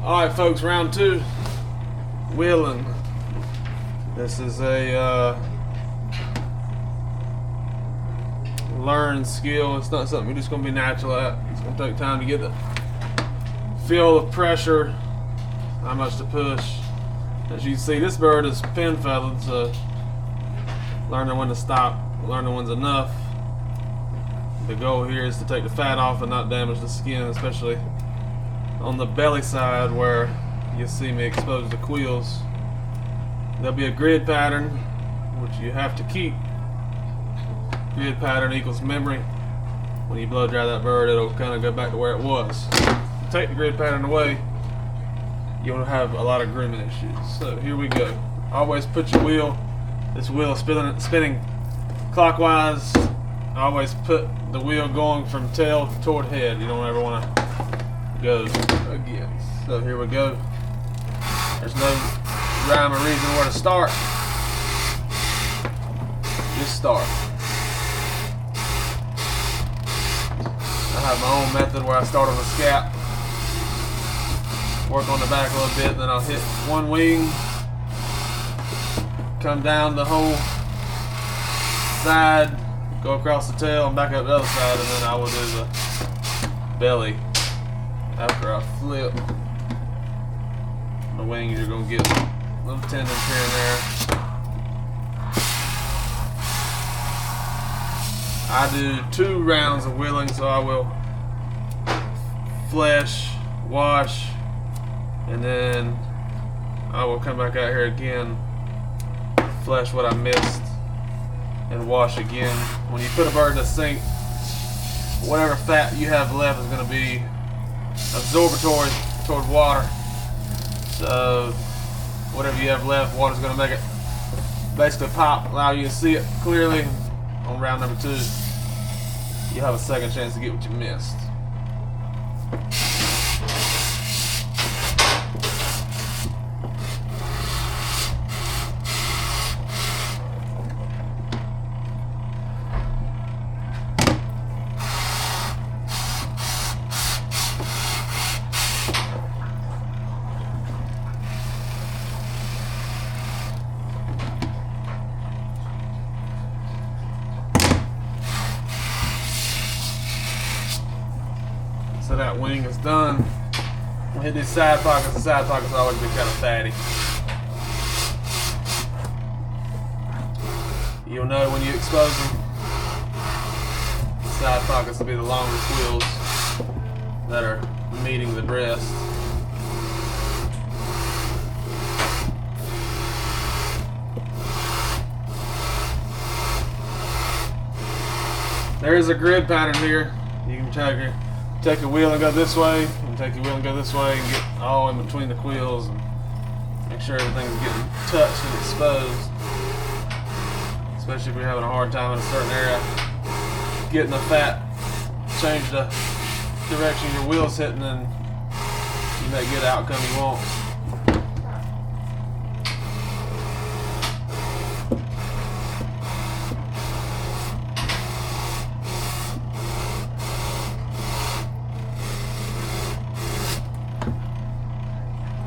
Alright folks, round two. Wheeling. This is a learned skill. It's not something you're just going to be natural at. It's going to take time to get the feel of pressure, how much to push. As you can see, this bird is fin feathered, so learning when to stop, learning when's enough. The goal here is to take the fat off and not damage the skin, especially on the belly side where you see me expose the quills. There'll be a grid pattern which you have to keep. Grid pattern equals memory. When you blow dry that bird, it'll kind of go back to where it was. Take the grid pattern away, you'll have a lot of grooming issues. So here we go. Always put your wheel, this wheel is spinning clockwise. Always put the wheel going from tail toward head. You don't ever want to go against. So here we go. There's no rhyme or reason where to start. Just start. I have my own method where I start on the scap, work on the back a little bit, then I'll hit one wing, come down the whole side, go across the tail and back up the other side, and then I will do the belly after I flip. The wings, you're going to get little tendons here and there. I do 2 rounds of wheeling, so I will flesh, wash, and then I will come back out here again, flesh what I missed, and wash again. When you put a bird in a sink, whatever fat you have left is going to be absorbatory toward water. So whatever you have left, water's going to make it basically pop, allow you to see it clearly. On round number 2, you'll have a second chance to get what you missed. So that wing is done. We'll hit these side pockets. The side pockets always be kind of fatty. You'll know when you expose them. The side pockets will be the longer quills that are meeting the breast. There is a grid pattern here. You can take your wheel and go this way, and take your wheel and go this way, and get all in between the quills, and make sure everything's getting touched and exposed. Especially if you're having a hard time in a certain area, getting the fat, change the direction your wheel's hitting, and you may get the outcome you want.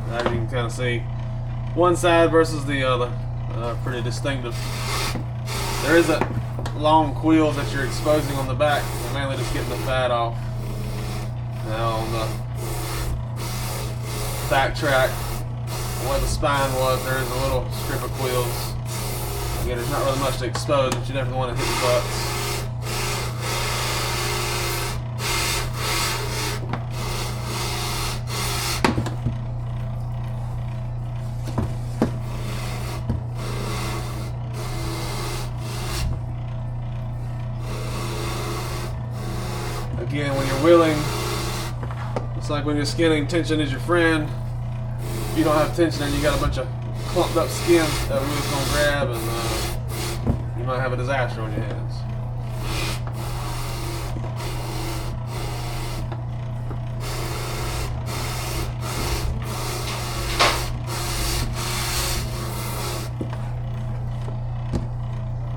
As you can kind of see, one side versus the other, pretty distinctive. There isn't long quills that you're exposing on the back, you're mainly just getting the fat off. Now on the back track, where the spine was, there is a little strip of quills. Again, there's not really much to expose, but you definitely want to hit the butts. Again, when you're wheeling, it's like when you're skinning, tension is your friend. If you don't have tension and you got a bunch of clumped up skin, that wheel's gonna grab and you might have a disaster on your hands.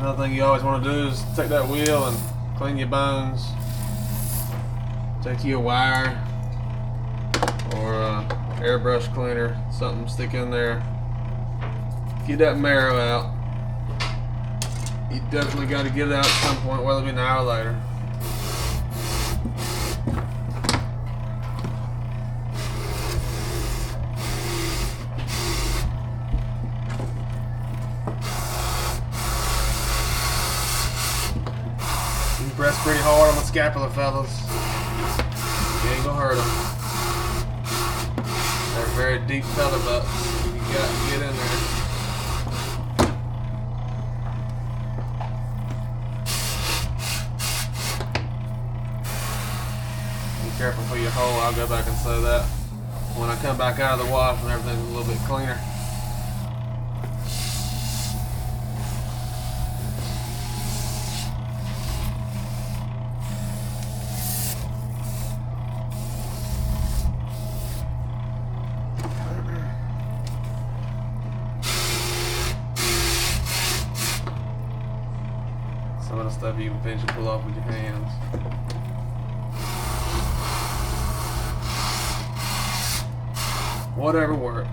Another thing you always want to do is take that wheel and clean your bones. Take you a wire or airbrush cleaner, something, stick in there. Get that marrow out. You definitely got to get it out at some point, whether it be an hour later. You can press pretty hard on the scapula, fellas. You ain't gonna hurt them. They're very deep feather butts. You got to get in there. Be careful for your hole. I'll go back and sew that when I come back out of the wash when everything's a little bit cleaner. Some of the stuff you can pinch and pull off with your hands. Whatever works.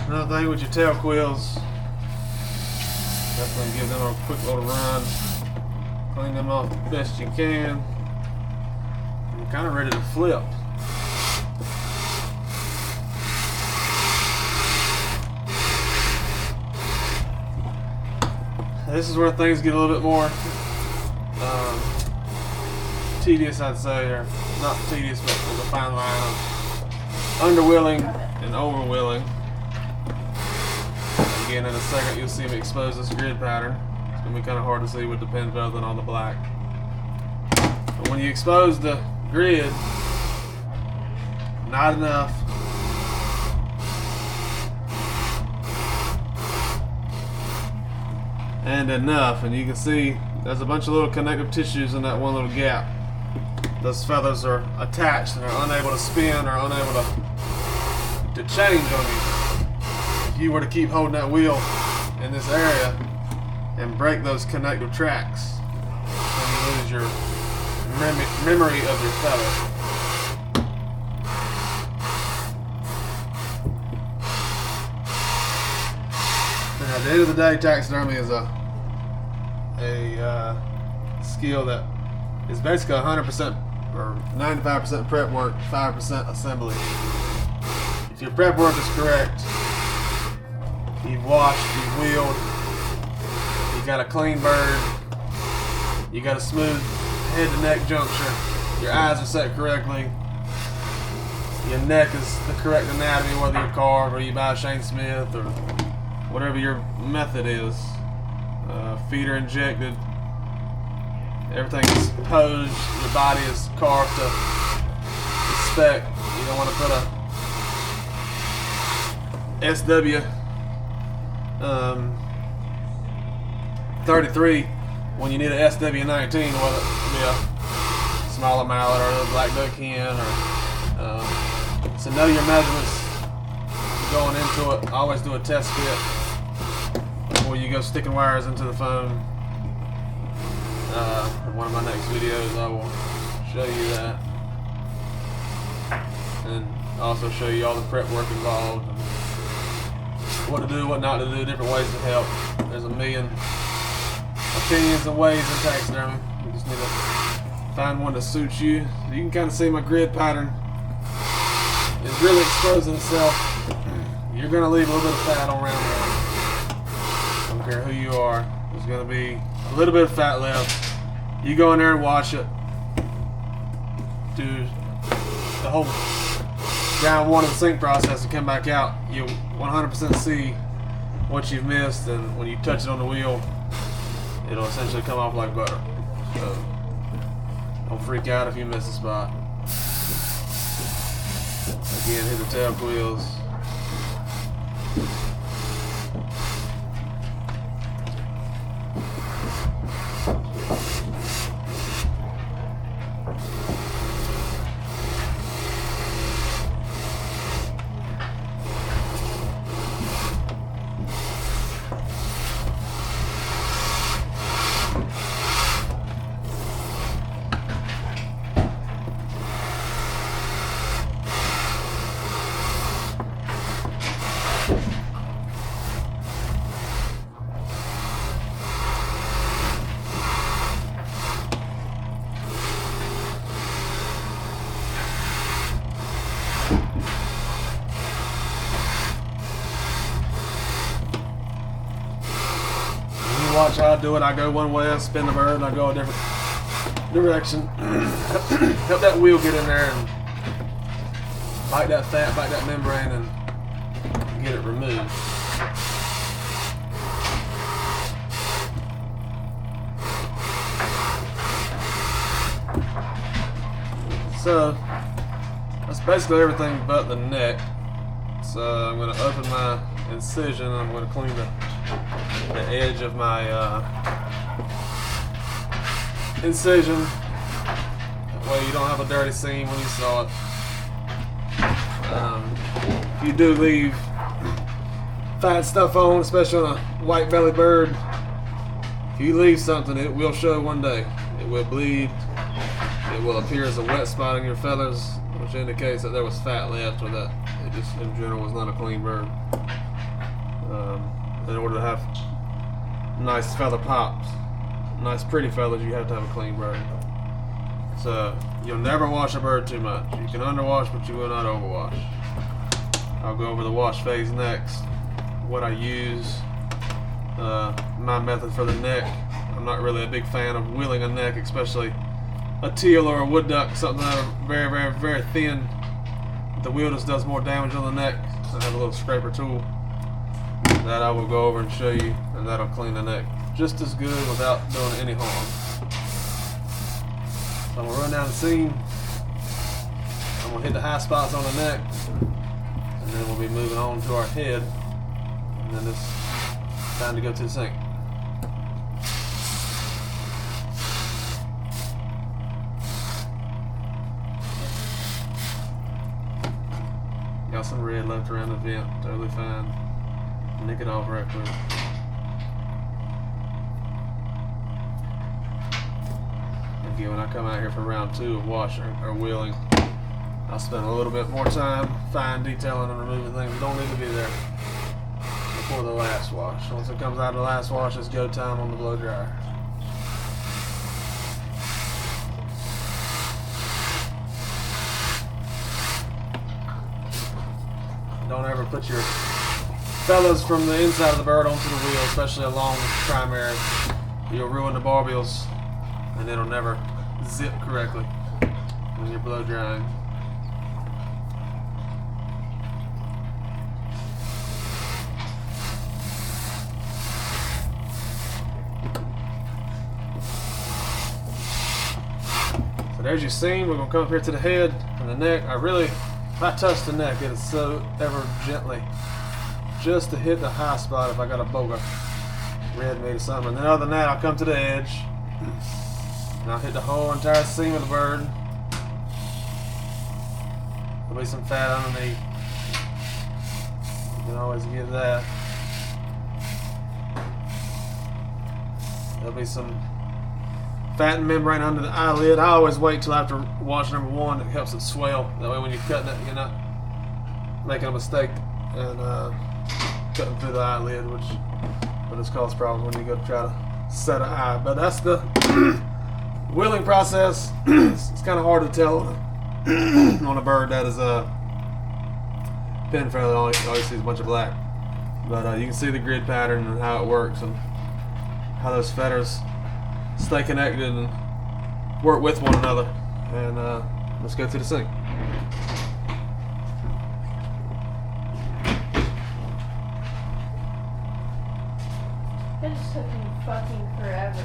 Another thing with your tail quills, definitely give them a quick little run. Clean them off the best you can. I'm kind of ready to flip. This is where things get a little bit more tedious, I'd say, or not tedious, but there's a fine line of underwilling and overwilling. Again, in a second, you'll see me expose this grid pattern. It's going to be kind of hard to see with the pen feathering on the black. But when you expose the grid, not enough. And enough. And you can see there's a bunch of little connective tissues in that one little gap. Those feathers are attached and are unable to spin or unable to change on you. If you were to keep holding that wheel in this area and break those connective tracks, then you lose your memory of your feather. And at the end of the day, taxidermy is a skill that is basically 100% or 95% prep work, 5% assembly. If your prep work is correct, you've washed, you've wheeled, you got a clean bird, you got a smooth head to neck juncture, your eyes are set correctly, your neck is the correct anatomy, whether you carve or you buy Shane Smith or whatever your method is. Feet are injected, everything is posed, your body is carved to spec. You don't want to put a SW 33 when you need a SW 19, whether it be a smaller mallet or a black duck hen. So know your measurements going into it. Always do a test fit before you go sticking wires into the phone. In one of my next videos I will show you that, and also show you all the prep work involved, and what to do, what not to do, different ways to help. There's a million opinions and ways in taxidermy. You just need to find one that suits you. You can kind of see my grid pattern is really exposing itself. You're going to leave a little bit of fat on around there. I don't care who you are. There's going to be a little bit of fat left. You go in there and wash it. Do the whole round one of the sink process and come back out. You'll 100% see what you've missed, and when you touch it on the wheel, it'll essentially come off like butter. So don't freak out if you miss a spot. Again, hit the tail wheels. watch how I do it. I go one way, I spin the bird, and I go a different direction. Help that wheel get in there and bite that fat, bite that membrane, and get it removed. So that's basically everything but the neck. So I'm going to open my incision and I'm going to clean the edge of my incision. That way you don't have a dirty seam when you saw it. If you do leave fat stuff on, especially on a white belly bird, if you leave something, it will show one day. It will bleed. It will appear as a wet spot in your feathers, which indicates that there was fat left, or that it just in general was not a clean bird. In order to have nice feather pops, nice pretty feathers, you have to have a clean bird. So you'll never wash a bird too much. You can underwash, but you will not overwash. I'll go over the wash phase next. What I use, my method for the neck. I'm not really a big fan of wheeling a neck, especially a teal or a wood duck, something that are very, very, very thin. The wheel just does more damage on the neck. I have a little scraper tool that I will go over and show you, and that'll clean the neck just as good without doing any harm. So I'm going to run down the seam. I'm going to hit the high spots on the neck, and then we'll be moving on to our head, and then it's time to go to the sink. Got some red left around the vent, totally fine. Nick it off right quick. Again, when I come out here for round 2 of washing or wheeling, I'll spend a little bit more time fine detailing and removing things that don't need to be there before the last wash. Once it comes out of the last wash, it's go time on the blow dryer. Don't ever put your feathers from the inside of the bird onto the wheel, especially along the primary. You'll ruin the barbules, and it'll never zip correctly when you're blow drying. So there's your seam. We're going to come up here to the head and the neck. If I touch the neck, it is so ever gently, just to hit the high spot if I got a boga red meat or something. And then other than that, I'll come to the edge, and I'll hit the whole entire seam of the bird. There'll be some fat underneath. You can always get that. There'll be some fat and membrane under the eyelid. I always wait till after wash number 1. It helps it swell. That way when you're cutting it, you're not making a mistake and cutting through the eyelid, which will just cause problems when you go to try to set an eye. But that's the wheeling process. It's kind of hard to tell on a bird that is a pin feather. All you see is a bunch of black. But you can see the grid pattern and how it works and how those feathers stay connected and work with one another. And let's go to the sink. It just took me fucking forever.